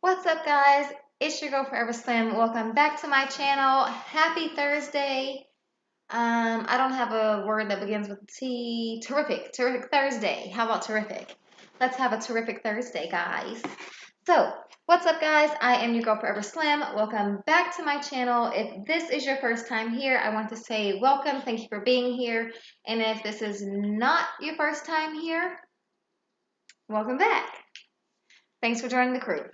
What's up, guys? It's your girl Forever Slim. Welcome back to my channel. Happy Thursday. I don't have a word that begins with T. Terrific. Terrific Thursday. How about terrific? Let's have a terrific Thursday, guys. So, what's up, guys? I am your girl Forever Slim. Welcome back to my channel. If this is your first time here, I want to say welcome. Thank you for being here. And if this is not your first time here, welcome back. Thanks for joining the crew.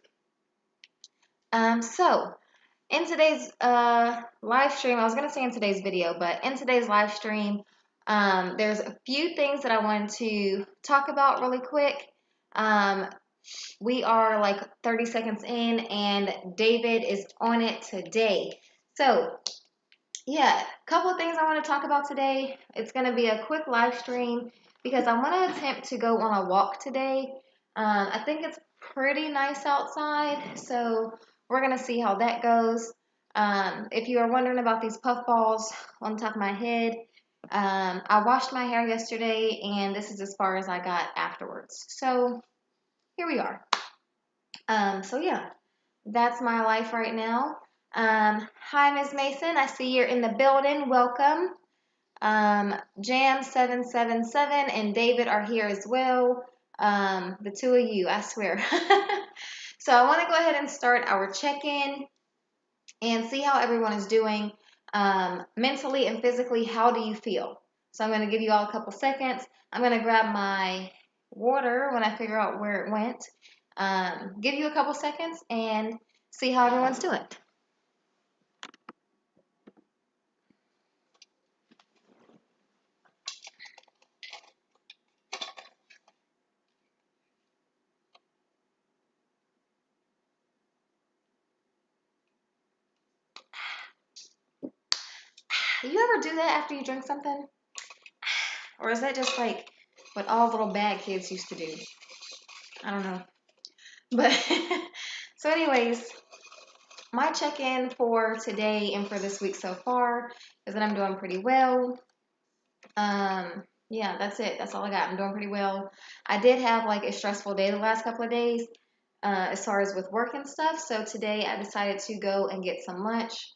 So in today's live stream, I was going to say in today's video, but in today's live stream, there's a few things that I wanted to talk about really quick. We are like 30 seconds in, and David is on it today. So, yeah, a couple of things I want to talk about today. It's going to be a quick live stream because I want to attempt to go on a walk today. I think it's pretty nice outside, so we're going to see how that goes. If you are wondering about these puff balls on top of my head, I washed my hair yesterday, and this is as far as I got afterwards. So here we are. So yeah, that's my life right now. Hi, Ms. Mason. I see you're in the building. Welcome. Jam777 and David are here as well. The two of you, I swear. So I want to go ahead and start our check-in and see how everyone is doing mentally and physically. How do you feel? So I'm going to give you all a couple seconds. I'm going to grab my water when I figure out where it went. Give you a couple seconds and see how everyone's doing. You ever do that after you drink something? Or is that just like what all little bad kids used to do? I don't know. But so anyways, my check-in for today and for this week so far is that I'm doing pretty well. Yeah, that's it. That's all I got. I'm doing pretty well. I did have like a stressful day the last couple of days, as far as with work and stuff. So today I decided to go and get some lunch.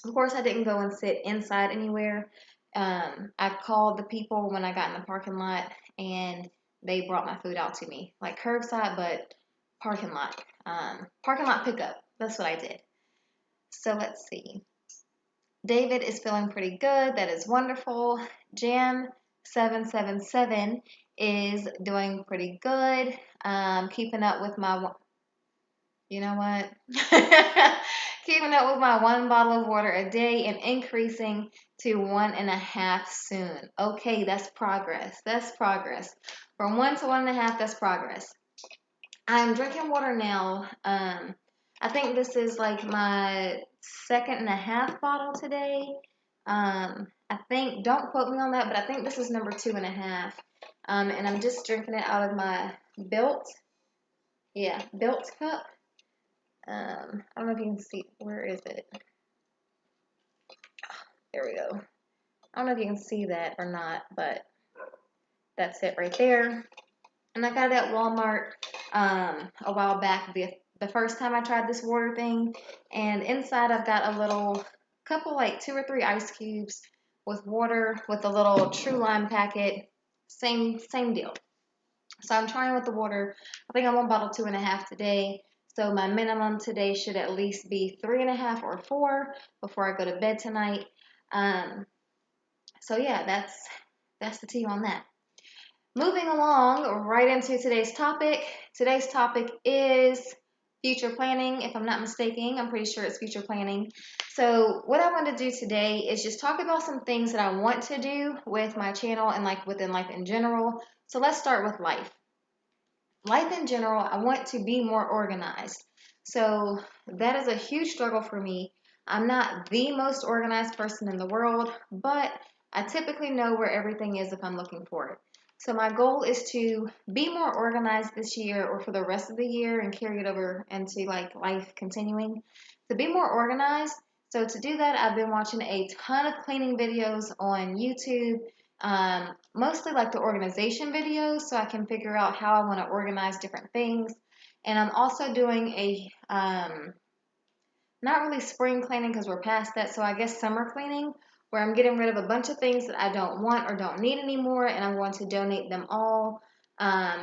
Of course, I didn't go and sit inside anywhere. I called the people when I got in the parking lot, and they brought my food out to me, like curbside, but parking lot. Parking lot pickup. That's what I did. So let's see. David is feeling pretty good. That is wonderful. Jam777 is doing pretty good. Keeping up with my, you know what? Keeping up with my 1 bottle of water a day and increasing to 1.5 soon. Okay, that's progress. That's progress. From 1 to 1.5, that's progress. I'm drinking water now. I think this is like my 2.5 bottle today. I think, don't quote me on that, but I think this is number 2.5. And I'm just drinking it out of my Built cup. I don't know if you can see, where is it? There we go. I don't know if you can see that or not, but that's it right there. And I got it at Walmart a while back, the first time I tried this water thing. And inside I've got a little couple, like 2 or 3 ice cubes with water with a little True Lime packet. Same deal. So I'm trying with the water. I think I'm on bottle 2.5 today. So my minimum today should at least be 3.5 or 4 before I go to bed tonight. So yeah, that's the tea on that. Moving along right into today's topic. Today's topic is future planning, if I'm not mistaken. I'm pretty sure it's future planning. So what I want to do today is just talk about some things that I want to do with my channel and like within life in general. So let's start with life. Life in general, I want to be more organized. So that is a huge struggle for me. I'm not the most organized person in the world, but I typically know where everything is if I'm looking for it. So my goal is to be more organized this year or for the rest of the year and carry it over into like life continuing. To be more organized. So to do that, I've been watching a ton of cleaning videos on YouTube, mostly like the organization videos so I can figure out how I want to organize different things. And I'm also doing a not really spring cleaning because we're past that, so I guess summer cleaning, where I'm getting rid of a bunch of things that I don't want or don't need anymore, and I'm going to donate them all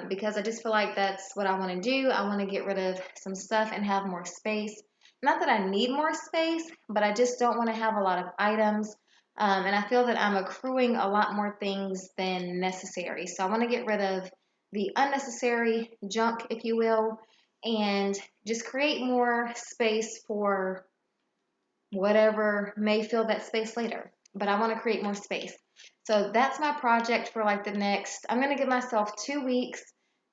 because I just feel like that's what I want to do. I want to get rid of some stuff and have more space. Not that I need more space, but I just don't want to have a lot of items. And I feel that I'm accruing a lot more things than necessary. So I want to get rid of the unnecessary junk, if you will, and just create more space for whatever may fill that space later. But I want to create more space. So that's my project for like the next, I'm going to give myself 2 weeks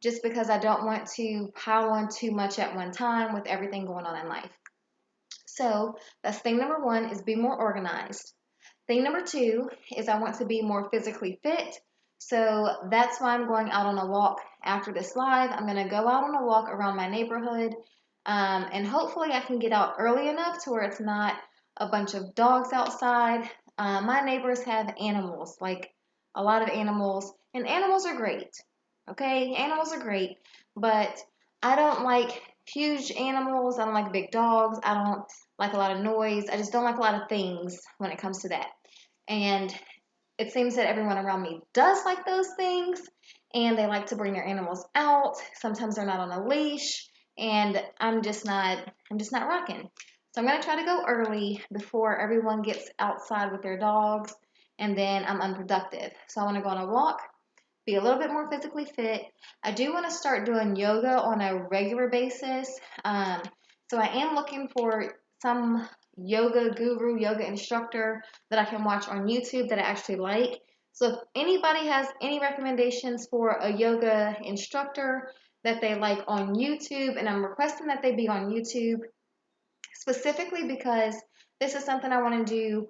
just because I don't want to pile on too much at one time with everything going on in life. So that's thing number one, is be more organized. Thing number two is I want to be more physically fit. So that's why I'm going out on a walk after this live. I'm going to go out on a walk around my neighborhood, and hopefully I can get out early enough to where it's not a bunch of dogs outside. My neighbors have animals, like a lot of animals, and animals are great. Okay, animals are great, but I don't like huge animals. I don't like big dogs. I don't like a lot of noise. I just don't like a lot of things when it comes to that. And it seems that everyone around me does like those things, and they like to bring their animals out. Sometimes they're not on a leash, and I'm just not rocking. So I'm going to try to go early before everyone gets outside with their dogs, and then I'm unproductive. So I want to go on a walk, be a little bit more physically fit. I do want to start doing yoga on a regular basis. So I am looking for some yoga guru, yoga instructor that I can watch on YouTube that I actually like. So if anybody has any recommendations for a yoga instructor that they like on YouTube, and I'm requesting that they be on YouTube specifically because this is something I want to do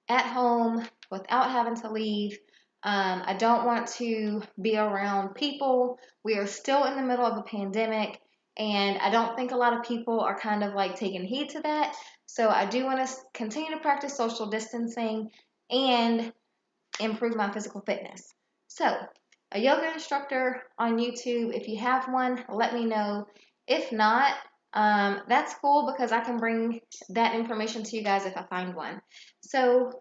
at home without having to leave. I don't want to be around people. We are still in the middle of a pandemic, and I don't think a lot of people are kind of like taking heed to that. So I do want to continue to practice social distancing and improve my physical fitness. So, a yoga instructor on YouTube, if you have one, let me know. If not, that's cool because I can bring that information to you guys if I find one. So,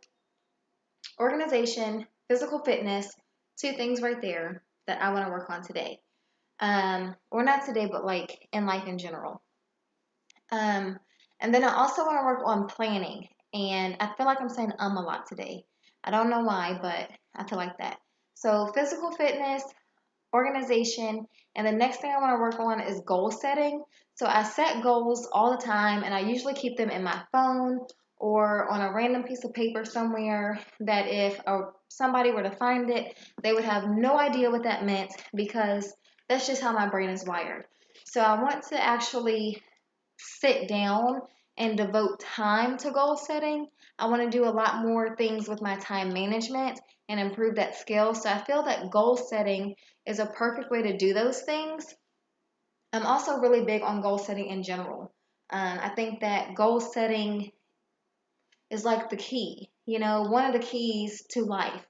organization, physical fitness, two things right there that I want to work on today. Or not today, but like in life in general. Um, and then I also want to work on planning. And I feel like I'm saying a lot today. I don't know why, but I feel like that. So physical fitness, organization, and the next thing I want to work on is goal setting. So I set goals all the time, and I usually keep them in my phone or on a random piece of paper somewhere that if somebody were to find it, they would have no idea what that meant because that's just how my brain is wired. So I want to actually sit down and devote time to goal setting. I want to do a lot more things with my time management and improve that skill. So I feel that goal setting is a perfect way to do those things. I'm also really big on goal setting in general. I think that goal setting is like the key, one of the keys to life.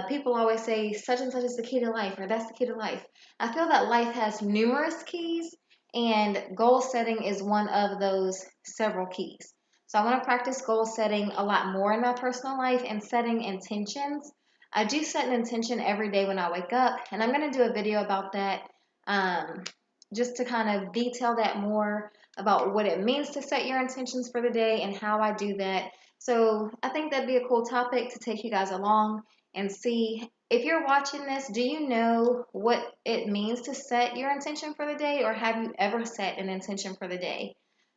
People always say such and such is the key to life, or that's the key to life. I feel that life has numerous keys, and goal setting is one of those several keys. So I want to practice goal setting a lot more in my personal life and setting intentions. I do set an intention every day when I wake up, and I'm going to do a video about that, just to kind of detail that more about what it means to set your intentions for the day and how I do that. So I think that'd be a cool topic to take you guys along and see. If you're watching this, do you know what it means to set your intention for the day, or have you ever set an intention for the day?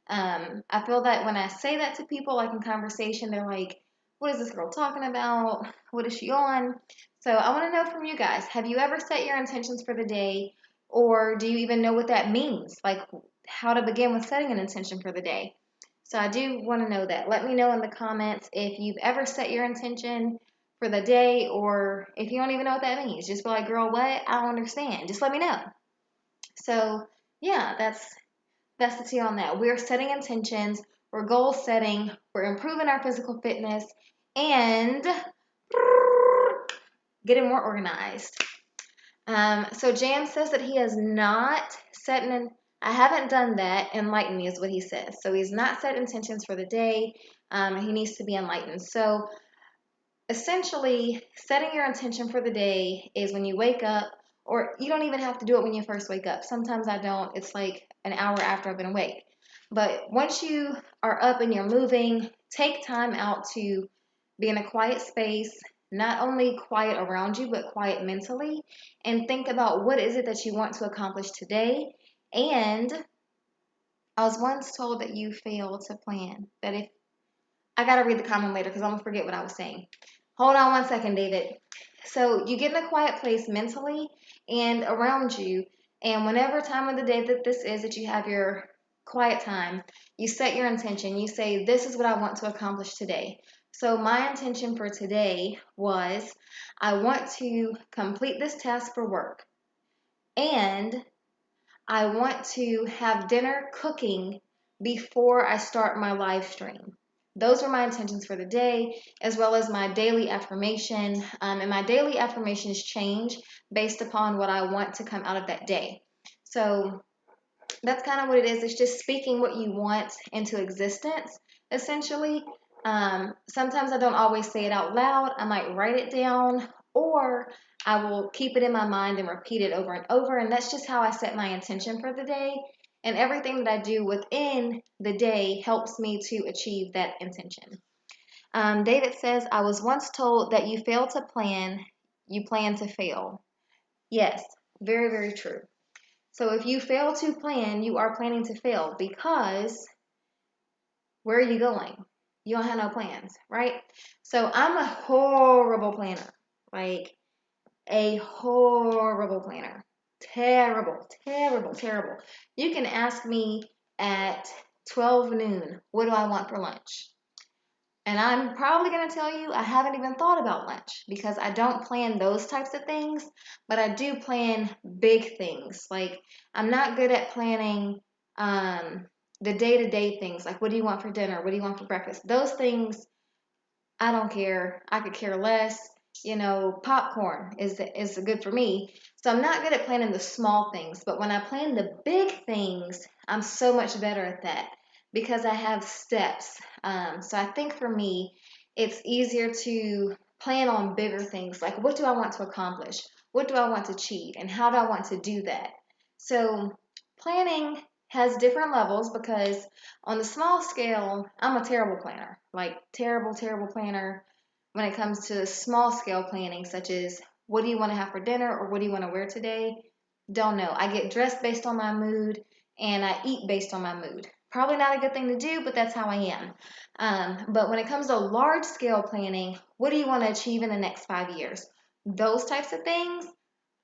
I feel that when I say that to people, like in conversation, they're like, what is this girl talking about? What is she on? So I want to know from you guys, have you ever set your intentions for the day, or do you even know what that means? Like how to begin with setting an intention for the day. So I do want to know that. Let me know in the comments if you've ever set your intention for the day, or if you don't even know what that means. Just be like, girl, what? I don't understand. Just let me know. So yeah, that's the tea on that. We're setting intentions, we're goal setting, we're improving our physical fitness, and getting more organized. So Jan says that he has not set an I haven't done that. Enlighten me is what he says. So he's not set intentions for the day. He needs to be enlightened. So essentially, setting your intention for the day is when you wake up, or you don't even have to do it when you first wake up. Sometimes I don't. It's like an hour after I've been awake. But once you are up and you're moving, take time out to be in a quiet space, not only quiet around you, but quiet mentally, and think about what is it that you want to accomplish today. And I was once told that you fail to plan. That if I gotta read the comment later because I'm gonna forget what I was saying. Hold on one second, David. So you get in a quiet place mentally and around you, and whenever time of the day that this is that you have your quiet time, you set your intention. You say, "This is what I want to accomplish today." So my intention for today was I want to complete this task for work, and I want to have dinner cooking before I start my live stream. Those were my intentions for the day, as well as my daily affirmation. And my daily affirmations change based upon what I want to come out of that day. So that's kind of what it is. It's just speaking what you want into existence, essentially. Sometimes I don't always say it out loud. I might write it down, or I will keep it in my mind and repeat it over and over. And that's just how I set my intention for the day. And everything that I do within the day helps me to achieve that intention. David says, I was once told that you fail to plan, you plan to fail. Yes, very, very true. So if you fail to plan, you are planning to fail because where are you going? You don't have no plans, right? So I'm a horrible planner, like a horrible planner. Terrible, terrible, terrible. You can ask me at 12 noon, what do I want for lunch? And I'm probably going to tell you I haven't even thought about lunch because I don't plan those types of things, but I do plan big things. Like, I'm not good at planning the day to day things. Like, what do you want for dinner? What do you want for breakfast? Those things, I don't care. I could care less. You know, popcorn is good for me. So I'm not good at planning the small things, but when I plan the big things, I'm so much better at that because I have steps. So I think for me, it's easier to plan on bigger things. Like, what do I want to accomplish? What do I want to achieve? And how do I want to do that? So planning has different levels because on the small scale, I'm a terrible planner, like terrible, terrible planner when it comes to small scale planning, such as what do you want to have for dinner or what do you want to wear today? Don't know. I get dressed based on my mood and I eat based on my mood. Probably not a good thing to do, but that's how I am. But when it comes to large scale planning, what do you want to achieve in the next 5 years? Those types of things,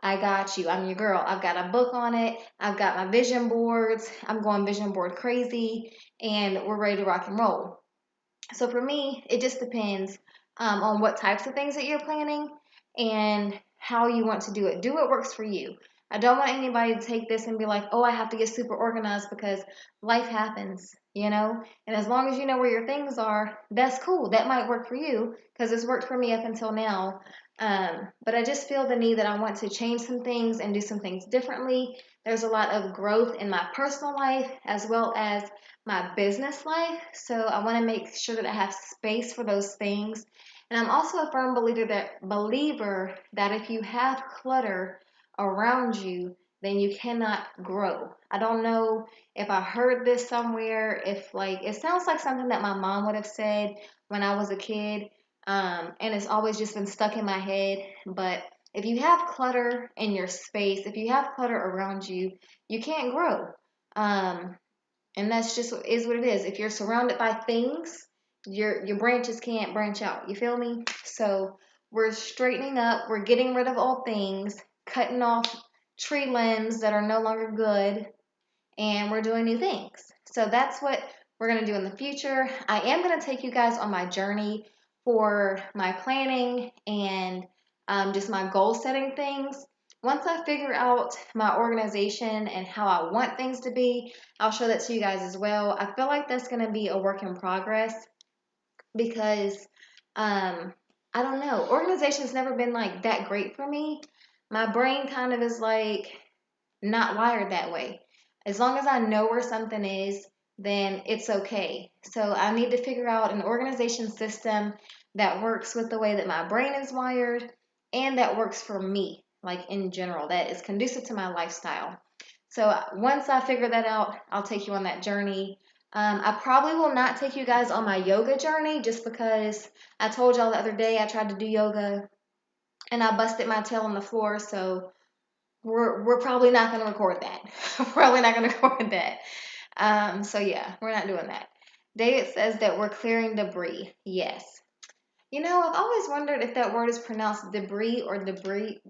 I got you. I'm your girl. I've got a book on it. I've got my vision boards. I'm going vision board crazy, and we're ready to rock and roll. So for me, it just depends on what types of things that you're planning and how you want to do it. Do what works for you. I don't want anybody to take this and be like, oh, I have to get super organized because life happens, you know? And as long as you know where your things are, that's cool. That might work for you because it's worked for me up until now. But I just feel the need that I want to change some things and do some things differently. There's a lot of growth in my personal life as well as my business life. So I want to make sure that I have space for those things. And I'm also a firm believer that if you have clutter around you, then you cannot grow. I don't know if I heard this somewhere, if like it sounds like something that my mom would have said when I was a kid. And it's always just been stuck in my head. But if you have clutter in your space, if you have clutter around you, you can't grow. Um, and that's just is what it is. If you're surrounded by things, your branches can't branch out. You feel me? So we're straightening up, we're getting rid of all things, cutting off tree limbs that are no longer good, and we're doing new things. So that's what we're going to do in the future. I am going to take you guys on my journey for my planning and just my goal setting things. Once I figure out my organization and how I want things to be, I'll show that to you guys as well. I feel like that's going to be a work in progress because I don't know. Organization's never been like that great for me. My brain kind of is like not wired that way. As long as I know where something is, then it's okay. So I need to figure out an organization system that works with the way that my brain is wired and that works for me, like in general, that is conducive to my lifestyle. So once I figure that out, I'll take you on that journey. I probably will not take you guys on my yoga journey just because I told y'all the other day I tried to do yoga and I busted my tail on the floor. So we're probably not going to record that. Probably not going to record that. So yeah, we're not doing that. David says that we're clearing debris. Yes. You know, I've always wondered if that word is pronounced debris or debris,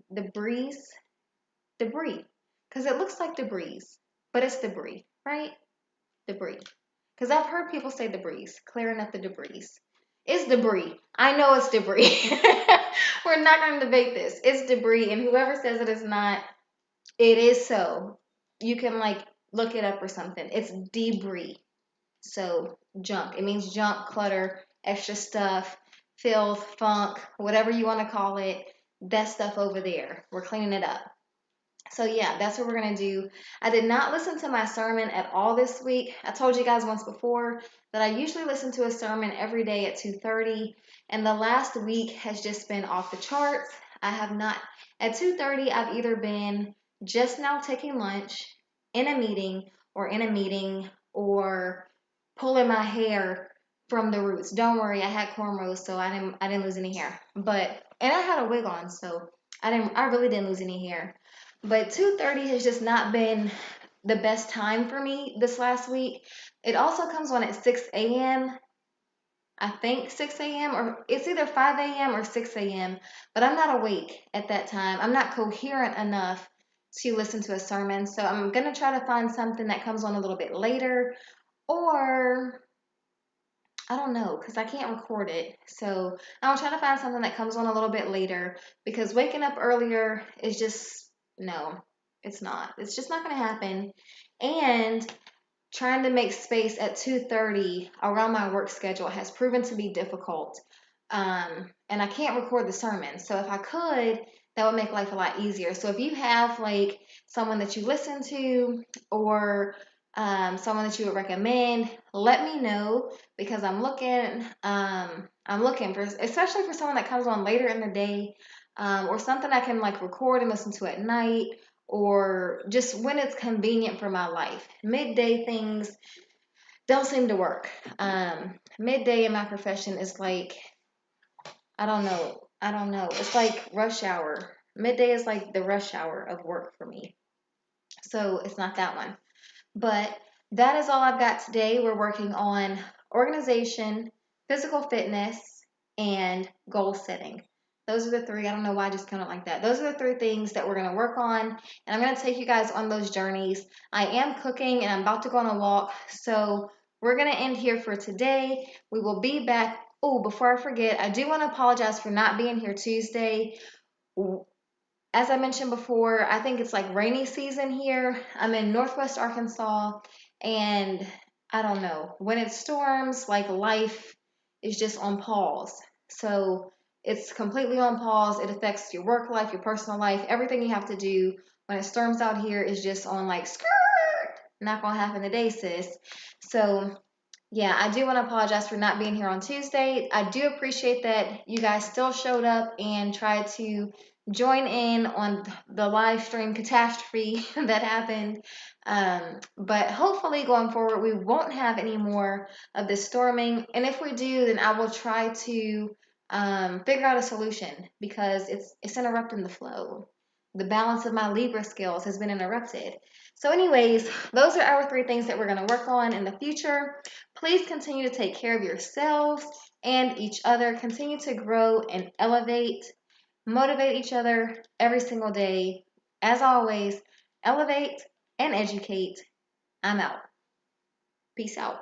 because it looks like debris, but it's debris, right? Debris. Because I've heard people say debris, clearing up the debris. It's debris. I know it's debris. We're not going to debate this. It's debris, and whoever says it is not, it is so. You can like look it up or something. It's debris. So junk. It means junk, clutter, extra stuff, filth, funk, whatever you want to call it. That stuff over there. We're cleaning it up. So yeah, that's what we're going to do. I did not listen to my sermon at all this week. I told you guys once before that I usually listen to a sermon every day at 2:30, and the last week has just been off the charts. I have not at 2:30 I've either been just now taking lunch, in a meeting or pulling my hair from the roots. Don't worry, I had cornrows, so I didn't lose any hair. And I had a wig on, so I really didn't lose any hair. But 2:30 has just not been the best time for me this last week. It also comes on at 6 a.m. I think 6 a.m. or it's either 5 a.m. or 6 a.m. But I'm not awake at that time. I'm not coherent enough to listen to a sermon. So I'm going to try to find something that comes on a little bit later, or I don't know, because I can't record it. So I'll try to find something that comes on a little bit later, because waking up earlier is just, no, it's not. It's just not going to happen. And trying to make space at 2:30 around my work schedule has proven to be difficult. And I can't record the sermon. So if I could, that would make life a lot easier. So if you have like someone that you listen to, or someone that you would recommend, let me know, because I'm looking. I'm looking for, especially for someone that comes on later in the day, or something I can like record and listen to at night, or just when it's convenient for my life. Midday things don't seem to work. Midday in my profession is like, I don't know. I don't know. It's like rush hour. Midday is like the rush hour of work for me. So it's not that one. But that is all I've got today. We're working on organization, physical fitness, and goal setting. Those are the three. I don't know why I just counted like that. Those are the three things that we're going to work on. And I'm going to take you guys on those journeys. I am cooking and I'm about to go on a walk. So we're going to end here for today. We will be back. Oh, before I forget, I do want to apologize for not being here Tuesday. As I mentioned before, I think it's like rainy season here. I'm in Northwest Arkansas, and I don't know. When it storms, like life is just on pause. So it's completely on pause. It affects your work life, your personal life, everything you have to do. When it storms out here is just on like skirt. Not gonna happen today, sis. So yeah, I do want to apologize for not being here on Tuesday. I do appreciate that you guys still showed up and tried to join in on the live stream catastrophe that happened. But hopefully going forward, we won't have any more of this storming. And if we do, then I will try to figure out a solution, because it's interrupting the flow. The balance of my Libra skills has been interrupted. So anyways, those are our three things that we're going to work on in the future. Please continue to take care of yourselves and each other. Continue to grow and elevate. Motivate each other every single day. As always, elevate and educate. I'm out. Peace out.